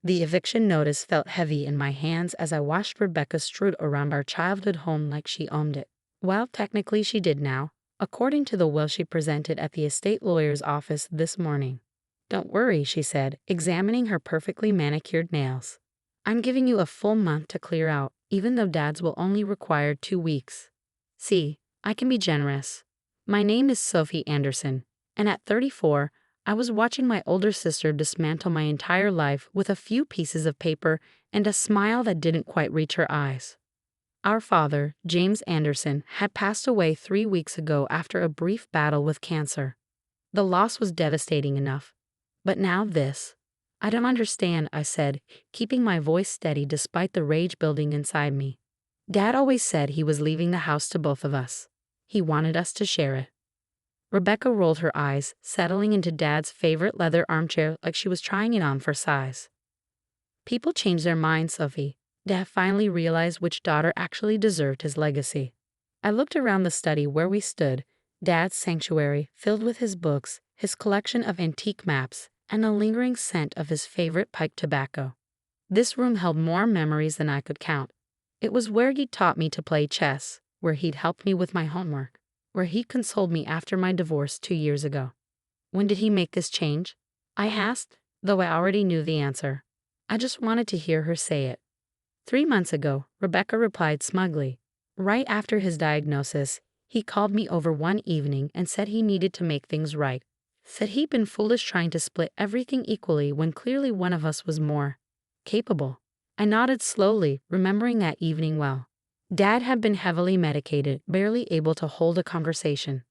The eviction notice felt heavy in my hands as I watched Rebecca strut around our childhood home like she owned it. Well, technically she did now, according to the will she presented at the estate lawyer's office this morning. "Don't worry," she said, examining her perfectly manicured nails. "I'm giving you a full month to clear out, even though Dad's will only require 2 weeks. See, I can be generous. My name is Sophie Anderson, and at 34, I was watching my older sister dismantle my entire life with a few pieces of paper and a smile that didn't quite reach her eyes. Our father, James Anderson, had passed away 3 weeks ago after a brief battle with cancer. The loss was devastating enough. But now this. I don't understand," I said, keeping my voice steady despite the rage building inside me. "Dad always said he was leaving the house to both of us. He wanted us to share it." Rebecca rolled her eyes, settling into Dad's favorite leather armchair like she was trying it on for size. "People change their minds, Sophie." Dad finally realized which daughter actually deserved his legacy. I looked around the study where we stood, Dad's sanctuary filled with his books, his collection of antique maps, and the lingering scent of his favorite pipe tobacco. This room held more memories than I could count. It was where he'd taught me to play chess, where he'd helped me with my homework, where he consoled me after my divorce 2 years ago. "When did he make this change?" I asked, though I already knew the answer. I just wanted to hear her say it. 3 months ago," Rebecca replied smugly. "Right after his diagnosis, he called me over one evening and said he needed to make things right. Said he'd been foolish trying to split everything equally when clearly one of us was more capable." I nodded slowly, remembering that evening well. Dad had been heavily medicated, barely able to hold a conversation.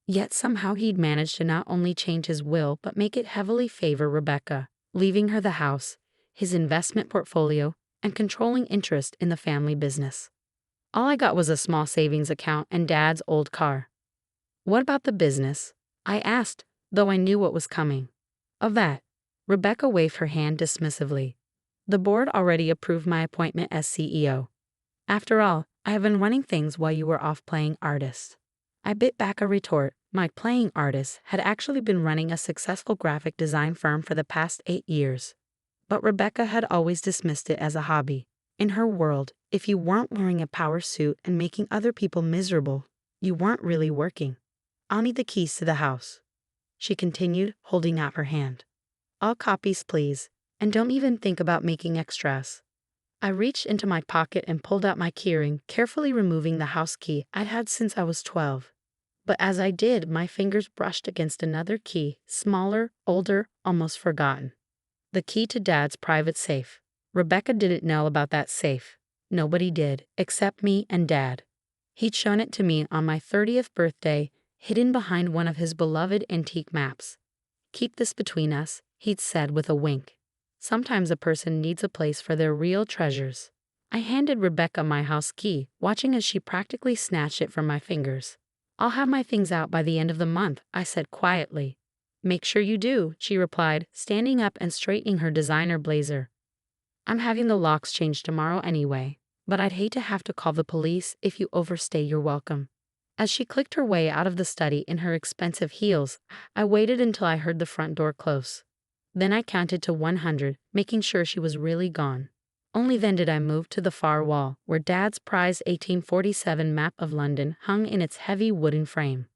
Yet somehow he'd managed to not only change his will but make it heavily favor Rebecca, leaving her the house, his investment portfolio, and controlling interest in the family business. All I got was a small savings account and Dad's old car. "What about the business?" I asked, though I knew what was coming. "Of that," Rebecca waved her hand dismissively. "The board already approved my appointment as CEO. After all, I have been running things while you were off playing artist." I bit back a retort. My playing artist had actually been running a successful graphic design firm for the past 8 years. But Rebecca had always dismissed it as a hobby. In her world, if you weren't wearing a power suit and making other people miserable, you weren't really working. "I'll need the keys to the house," she continued, holding out her hand. "All copies, please, and don't even think about making extras." I reached into my pocket and pulled out my keyring, carefully removing the house key I'd had since I was 12. But as I did, my fingers brushed against another key, smaller, older, almost forgotten. The key to Dad's private safe. Rebecca didn't know about that safe. Nobody did, except me and Dad. He'd shown it to me on my 30th birthday, hidden behind one of his beloved antique maps. "Keep this between us," he'd said with a wink. "Sometimes a person needs a place for their real treasures." I handed Rebecca my house key, watching as she practically snatched it from my fingers. "I'll have my things out by the end of the month," I said quietly. "Make sure you do," she replied, standing up and straightening her designer blazer. "I'm having the locks changed tomorrow anyway, but I'd hate to have to call the police if you overstay your welcome." As she clicked her way out of the study in her expensive heels, I waited until I heard the front door close. Then I counted to 100, making sure she was really gone. Only then did I move to the far wall, where Dad's prized 1847 map of London hung in its heavy wooden frame.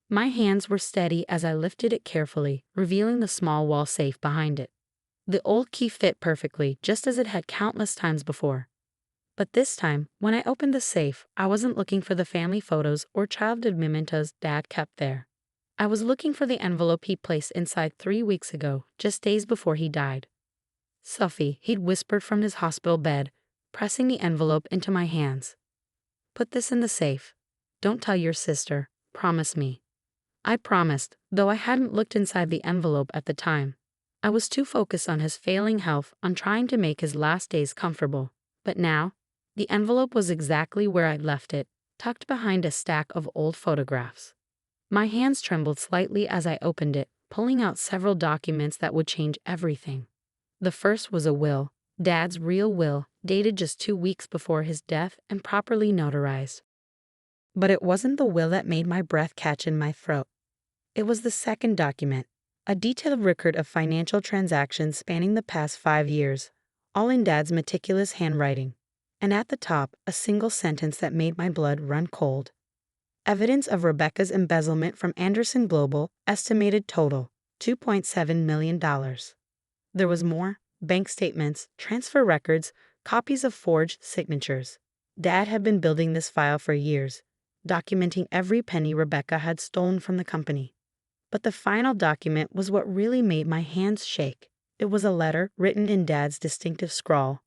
My hands were steady as I lifted it carefully, revealing the small wall safe behind it. The old key fit perfectly, just as it had countless times before. But this time, when I opened the safe, I wasn't looking for the family photos or childhood mementos Dad kept there. I was looking for the envelope he placed inside 3 weeks ago, just days before he died. "Sophie," he'd whispered from his hospital bed, pressing the envelope into my hands. "Put this in the safe. Don't tell your sister. Promise me." I promised, though I hadn't looked inside the envelope at the time. I was too focused on his failing health, on trying to make his last days comfortable. But now, the envelope was exactly where I'd left it, tucked behind a stack of old photographs. My hands trembled slightly as I opened it, pulling out several documents that would change everything. The first was a will, Dad's real will, dated just 2 weeks before his death and properly notarized. But it wasn't the will that made my breath catch in my throat. It was the second document, A detailed record of financial transactions spanning the past 5 years, all in Dad's meticulous handwriting. And at the top, a single sentence that made my blood run cold. Evidence of Rebecca's embezzlement from Anderson Global, estimated total, $2.7 million. There was more: bank statements, transfer records, copies of forged signatures. Dad had been building this file for years, documenting every penny Rebecca had stolen from the company. But the final document was what really made my hands shake. It was a letter written in Dad's distinctive scrawl.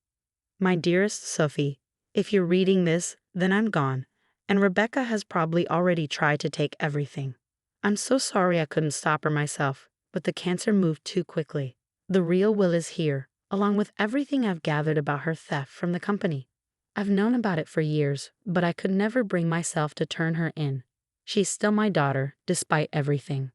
My dearest Sophie, if you're reading this, then I'm gone, and Rebecca has probably already tried to take everything. I'm so sorry I couldn't stop her myself, but the cancer moved too quickly. The real will is here, along with everything I've gathered about her theft from the company. I've known about it for years, but I could never bring myself to turn her in. She's still my daughter, despite everything.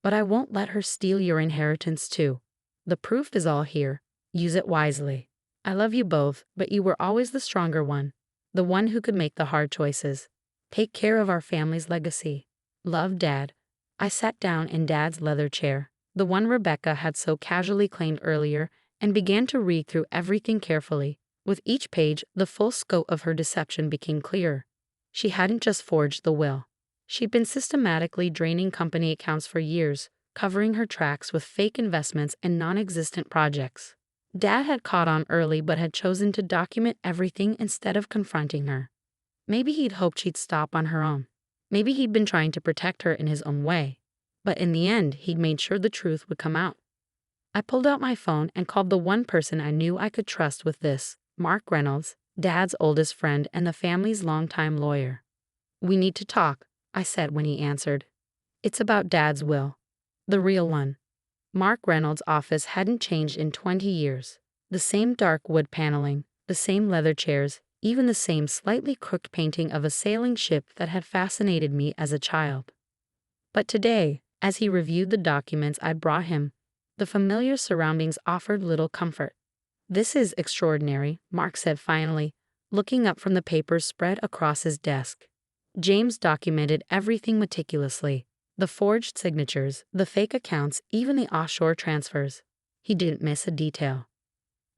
But I won't let her steal your inheritance too. The proof is all here. Use it wisely. I love you both, but you were always the stronger one, the one who could make the hard choices. Take care of our family's legacy. Love, Dad. I sat down in Dad's leather chair, the one Rebecca had so casually claimed earlier, and began to read through everything carefully. With each page, the full scope of her deception became clearer. She hadn't just forged the will. She'd been systematically draining company accounts for years, covering her tracks with fake investments and non-existent projects. Dad had caught on early but had chosen to document everything instead of confronting her. Maybe he'd hoped she'd stop on her own. Maybe he'd been trying to protect her in his own way. But in the end, he'd made sure the truth would come out. I pulled out my phone and called the one person I knew I could trust with this, Mark Reynolds, Dad's oldest friend and the family's longtime lawyer. "We need to talk," I said when he answered. "It's about Dad's will. The real one." Mark Reynolds' office hadn't changed in 20 years. The same dark wood paneling, the same leather chairs, even the same slightly crooked painting of a sailing ship that had fascinated me as a child. But today, as he reviewed the documents I'd brought him, the familiar surroundings offered little comfort. "This is extraordinary," Mark said finally, looking up from the papers spread across his desk. James documented everything meticulously. The forged signatures, the fake accounts, even the offshore transfers. He didn't miss a detail.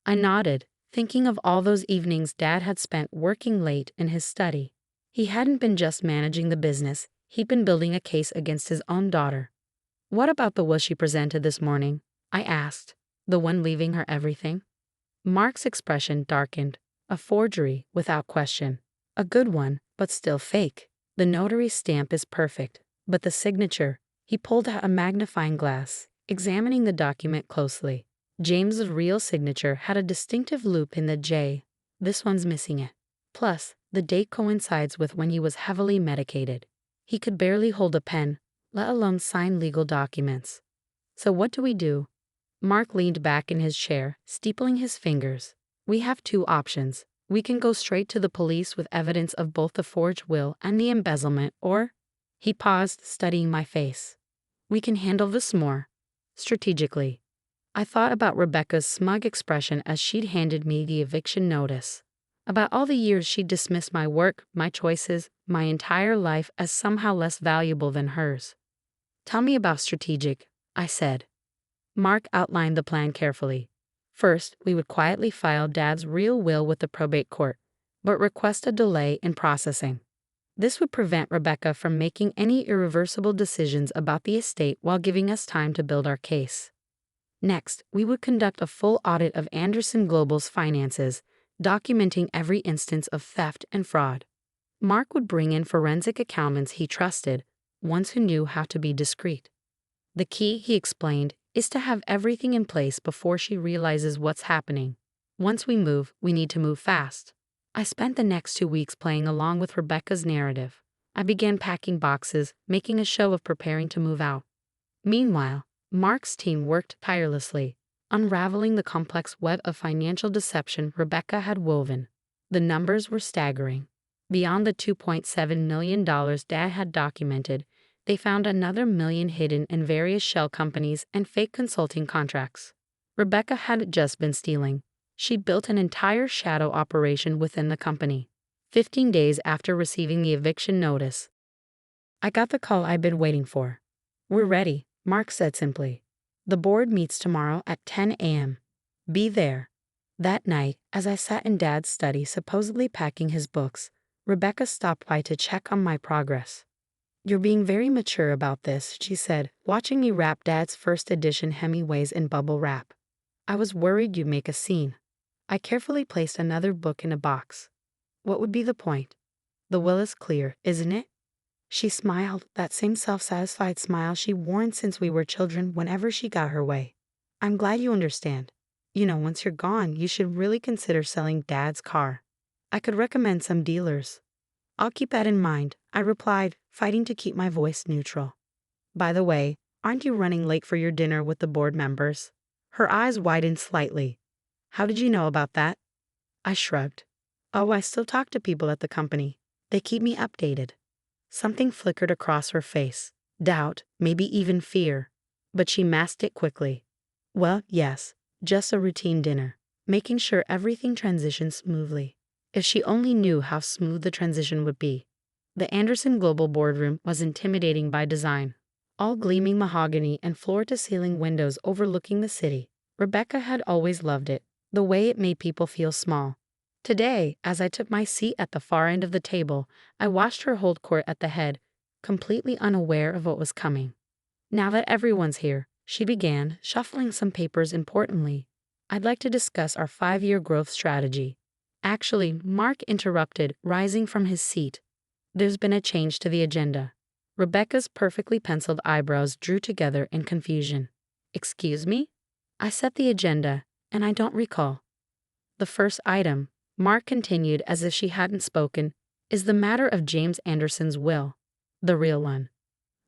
I nodded, thinking of all those evenings Dad had spent working late in his study. He hadn't been just managing the business, he'd been building a case against his own daughter. "What about the will she presented this morning?" I asked. "The one leaving her everything?" Mark's expression darkened. "A forgery, without question. A good one, but still fake. The notary's stamp is perfect. But the signature," he pulled out a magnifying glass, examining the document closely. James's real signature had a distinctive loop in the J. This one's missing it. Plus, the date coincides with when he was heavily medicated. He could barely hold a pen, let alone sign legal documents. "So what do we do?" Mark leaned back in his chair, steepling his fingers. "We have two options. We can go straight to the police with evidence of both the forged will and the embezzlement, or—" He paused, studying my face. "We can handle this more strategically." I thought about Rebecca's smug expression as she'd handed me the eviction notice. About all the years she'd dismissed my work, my choices, my entire life as somehow less valuable than hers. "Tell me about strategic," I said. Mark outlined the plan carefully. First, we would quietly file Dad's real will with the probate court, but request a delay in processing. This would prevent Rebecca from making any irreversible decisions about the estate while giving us time to build our case. Next, we would conduct a full audit of Anderson Global's finances, documenting every instance of theft and fraud. Mark would bring in forensic accountants he trusted, ones who knew how to be discreet. "The key," he explained, "is to have everything in place before she realizes what's happening. Once we move, we need to move fast." I spent the next 2 weeks playing along with Rebecca's narrative. I began packing boxes, making a show of preparing to move out. Meanwhile, Mark's team worked tirelessly, unraveling the complex web of financial deception Rebecca had woven. The numbers were staggering. Beyond the $2.7 million Dad had documented, they found another million hidden in various shell companies and fake consulting contracts. Rebecca hadn't just been stealing. She'd built an entire shadow operation within the company. 15 days after receiving the eviction notice, I got the call I'd been waiting for. "We're ready," Mark said simply. The board meets tomorrow at 10 a.m. Be there. That night, as I sat in Dad's study supposedly packing his books, Rebecca stopped by to check on my progress. "You're being very mature about this," she said, watching me wrap Dad's first edition Hemingways in bubble wrap. "I was worried you'd make a scene." I carefully placed another book in a box. "What would be the point? The will is clear, isn't it?" She smiled, that same self-satisfied smile she'd worn since we were children whenever she got her way. "I'm glad you understand. Once you're gone, you should really consider selling Dad's car. I could recommend some dealers." "I'll keep that in mind," I replied, fighting to keep my voice neutral. "By the way, aren't you running late for your dinner with the board members?" Her eyes widened slightly. "How did you know about that?" I shrugged. "Oh, I still talk to people at the company. They keep me updated." Something flickered across her face. Doubt, maybe even fear. But she masked it quickly. "Well, yes, just a routine dinner, making sure everything transitions smoothly." If she only knew how smooth the transition would be. The Anderson Global boardroom was intimidating by design. All gleaming mahogany and floor-to-ceiling windows overlooking the city. Rebecca had always loved it, the way it made people feel small. Today, as I took my seat at the far end of the table, I watched her hold court at the head, completely unaware of what was coming. "Now that everyone's here," she began, shuffling some papers importantly, "I'd like to discuss our 5-year growth strategy." Actually, Mark interrupted, rising from his seat. "There's been a change to the agenda." Rebecca's perfectly penciled eyebrows drew together in confusion. "Excuse me?" "I set the agenda, and I don't recall." "The first item," Mark continued as if she hadn't spoken, "is the matter of James Anderson's will. The real one."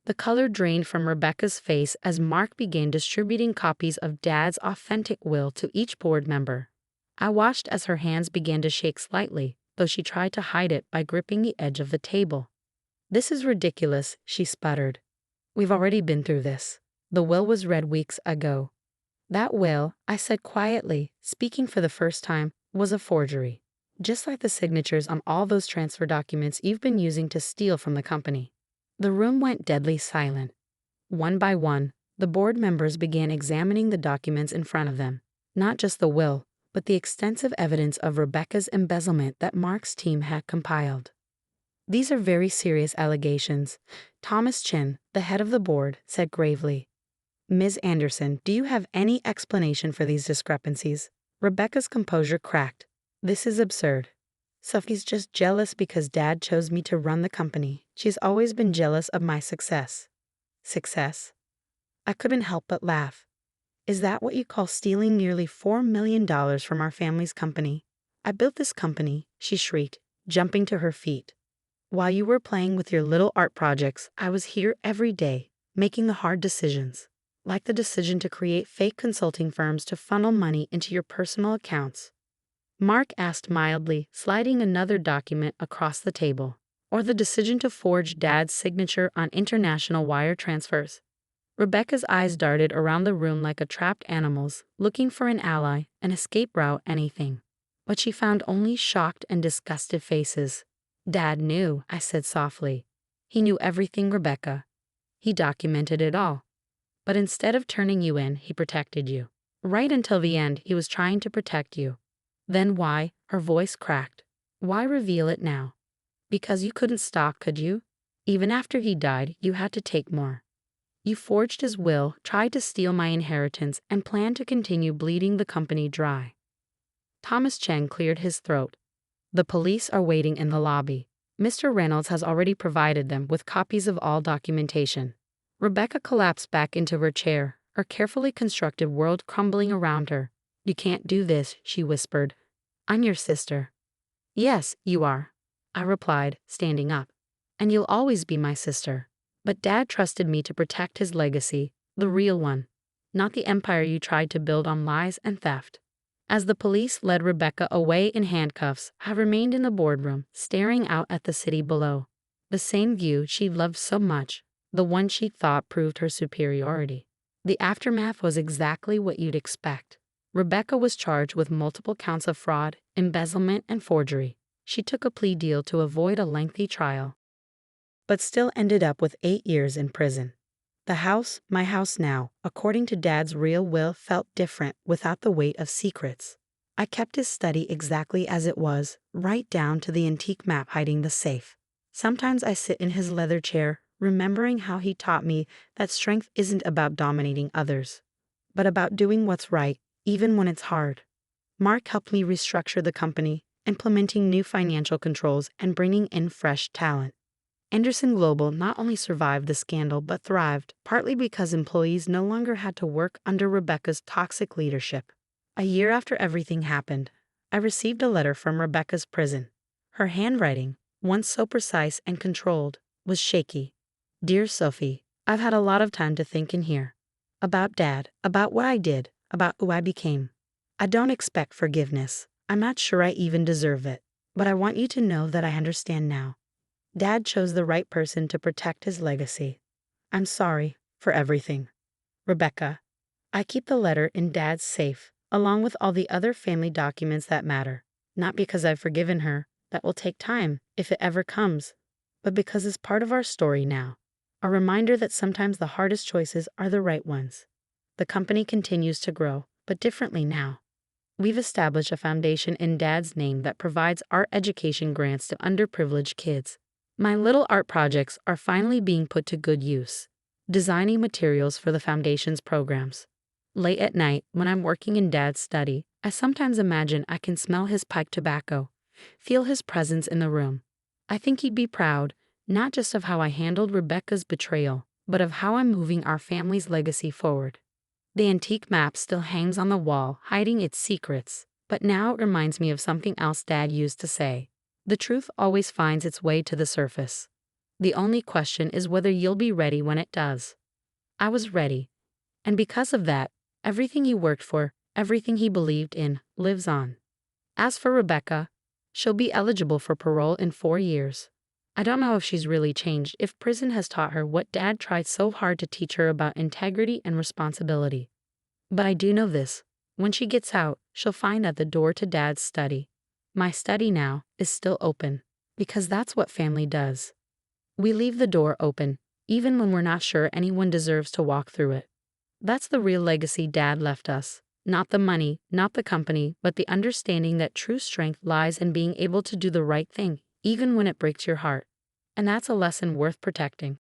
The color drained from Rebecca's face as Mark began distributing copies of Dad's authentic will to each board member. I watched as her hands began to shake slightly, though she tried to hide it by gripping the edge of the table. "This is ridiculous," she sputtered. "We've already been through this. The will was read weeks ago." "That will," I said quietly, speaking for the first time, "was a forgery. Just like the signatures on all those transfer documents you've been using to steal from the company." The room went deadly silent. One by one, the board members began examining the documents in front of them. Not just the will, but the extensive evidence of Rebecca's embezzlement that Mark's team had compiled. "These are very serious allegations," Thomas Chin, the head of the board, said gravely. "Ms. Anderson, do you have any explanation for these discrepancies?" Rebecca's composure cracked. "This is absurd. Sophie's just jealous because Dad chose me to run the company. She's always been jealous of my success." Success? I couldn't help but laugh. "Is that what you call stealing nearly $4 million from our family's company? I built this company," she shrieked, jumping to her feet. "While you were playing with your little art projects, I was here every day, making the hard decisions. Like the decision to create fake consulting firms to funnel money into your personal accounts." Mark asked mildly, sliding another document across the table. "Or the decision to forge Dad's signature on international wire transfers." Rebecca's eyes darted around the room like a trapped animal's, looking for an ally, an escape route, anything. But she found only shocked and disgusted faces. "Dad knew," I said softly. "He knew everything, Rebecca. He documented it all. But instead of turning you in, he protected you. Right until the end, he was trying to protect you." "Then why?" Her voice cracked. "Why reveal it now? Because you couldn't stop, could you? Even after he died, you had to take more. You forged his will, tried to steal my inheritance, and planned to continue bleeding the company dry." Thomas Cheng cleared his throat. "The police are waiting in the lobby. Mr. Reynolds has already provided them with copies of all documentation." Rebecca collapsed back into her chair, her carefully constructed world crumbling around her. "You can't do this," she whispered. "I'm your sister." "Yes, you are," I replied, standing up. "And you'll always be my sister. But Dad trusted me to protect his legacy, the real one, not the empire you tried to build on lies and theft." As the police led Rebecca away in handcuffs, I remained in the boardroom, staring out at the city below. The same view she loved so much, the one she thought proved her superiority. The aftermath was exactly what you'd expect. Rebecca was charged with multiple counts of fraud, embezzlement, and forgery. She took a plea deal to avoid a lengthy trial, but still ended up with 8 years in prison. The house, my house now, according to Dad's real will, felt different without the weight of secrets. I kept his study exactly as it was, right down to the antique map hiding the safe. Sometimes I sit in his leather chair, remembering how he taught me that strength isn't about dominating others, but about doing what's right, even when it's hard. Mark helped me restructure the company, implementing new financial controls and bringing in fresh talent. Anderson Global not only survived the scandal but thrived, partly because employees no longer had to work under Rebecca's toxic leadership. A year after everything happened, I received a letter from Rebecca's prison. Her handwriting, once so precise and controlled, was shaky. Dear Sophie, I've had a lot of time to think in here. About Dad, about what I did, about who I became. I don't expect forgiveness. I'm not sure I even deserve it. But I want you to know that I understand now. Dad chose the right person to protect his legacy. I'm sorry for everything. Rebecca. I keep the letter in Dad's safe, along with all the other family documents that matter. Not because I've forgiven her, that will take time, if it ever comes, but because it's part of our story now. A reminder that sometimes the hardest choices are the right ones. The company continues to grow, but differently now. We've established a foundation in Dad's name that provides art education grants to underprivileged kids. My little art projects are finally being put to good use, designing materials for the foundation's programs. Late at night, when I'm working in Dad's study, I sometimes imagine I can smell his pipe tobacco, feel his presence in the room. I think he'd be proud, not just of how I handled Rebecca's betrayal, but of how I'm moving our family's legacy forward. The antique map still hangs on the wall, hiding its secrets, but now it reminds me of something else Dad used to say. The truth always finds its way to the surface. The only question is whether you'll be ready when it does. I was ready, and because of that, everything he worked for, everything he believed in, lives on. As for Rebecca, she'll be eligible for parole in 4 years. I don't know if she's really changed, if prison has taught her what Dad tried so hard to teach her about integrity and responsibility. But I do know this: when she gets out, she'll find that the door to Dad's study, my study now, is still open, because that's what family does. We leave the door open, even when we're not sure anyone deserves to walk through it. That's the real legacy Dad left us. Not the money, not the company, but the understanding that true strength lies in being able to do the right thing, even when it breaks your heart. And that's a lesson worth protecting.